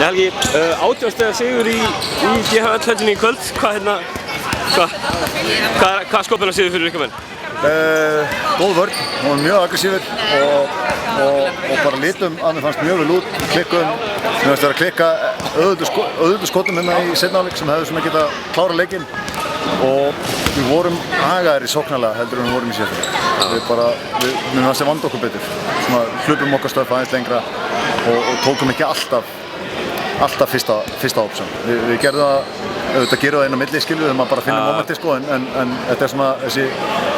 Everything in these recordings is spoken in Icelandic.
Helgi, 18 stiga sigur í GHL-höllinni í kvöld. Hvað skopina sigur fyrir ykkur menn? Góð vörn, hún var mjög aggressífur og bara litum að mér fannst mjög vel út. Klikkum, mér fannst að vera að klikka auðvitað skotum hérna í seinni hálfleik sem hefðu svona getað klára leikinn og við vorum hagaðir í sóknarlega heldur en við vorum í síðasta. Við fannst að vanda okkur betur, svona hlupum okkar stöð aðeins lengra og tókum ekki alltaf fyrsta option. Við gerðum það, auðvitað gerum það inn á milli skilju þegar maður bara finnur momenti sko en þetta er svona þessi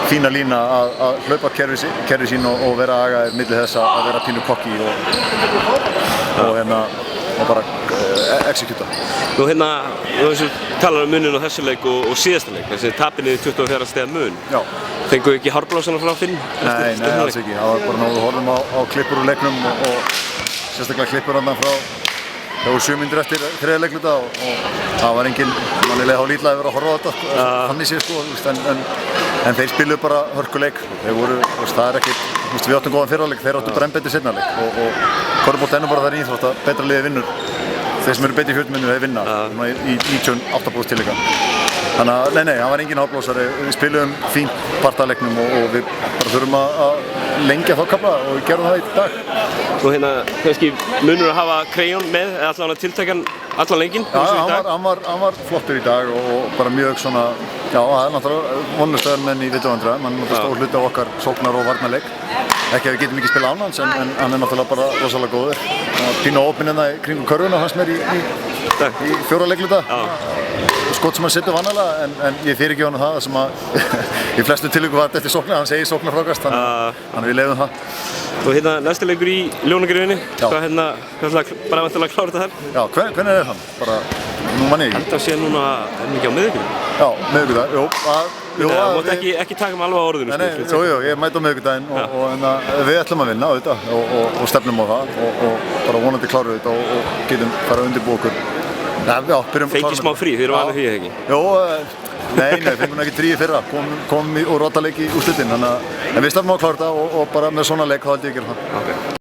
fína lína að hlaupa kerfi sín og vera agaðir milli þess að vera pínu kokki og bara executa. Þú talar muninn á þessu leik og síðasta leik, þessi tapinni 24 stiga mun. Já. Fengu ekki hárblásana frá Finn? Nei, alls ekki. Það var bara náðu horfum á klippur úr leiknum og sérstaklega klippur hann frá það voru 7 mínútur eftir þriðja leikluta og það var enginn mannilega á lítið að vera að horfa á þetta þannig séð sko, en þeir spiluðu bara hörkuleik. Þeir voru, það er ekkert, við áttum góðan fyrraleik, þeir áttu bara enn betur seinna leik og körfubolti ennum bara það er íþrótt að betra liðið vinnur. Þeir sem eru betri í 40 mínútur þeir vinna í 98% tilvika. Þannig að nei, það var enginn hárblásari. Við spiluðum fínt part af leiknum og við bara þurfum að lengja þá kafla og við gerum það í dag. Og kannski munur að hafa Krejón með eða allavega tiltækan allan leikinn? Já, hann var flottur í dag og bara mjög svona, já, það er náttúrulega vonlustöðar menn í vituvandræðum, hann er náttúrulega stór hluti af okkar sóknar og varnarleik. Ekki að við getum ekki spila án hans en hann er náttúrulega bara rosalega góður. Pínu opinn hérna kringum körfuna hans mér í 4 leikluta. Skot sem hann setur vanalega en ég fyrirgef honum það sem að í flestum tilvikum var þetta eftir sóknar, hann segir sóknarfrákast, þannig við leyfum það. Og næsti leikur í Ljónagryfjunni, hvað bara vantilega að klára þetta þar? Já, hvernig er hann? Bara, nú mann ég ekki. Held að sé núna mikið á miðvikudag. Já, miðvikudag, jú. Það mátt ekki taka mig alveg á orðinu. Nei, ég mæti á miðvikudaginn og við ætlum að vinna á þetta og stefnum á það og bara vonandi klárum við þetta og getum fara að undirbúa okkur. Fengið smá frí, þið eru vanið því ekki? Jó, nei, fengum ekki frí í fyrra, komum úr rottaleik í úrslitin, en við stefnum á að klára þetta og bara með svona leik þá held ég að gera það.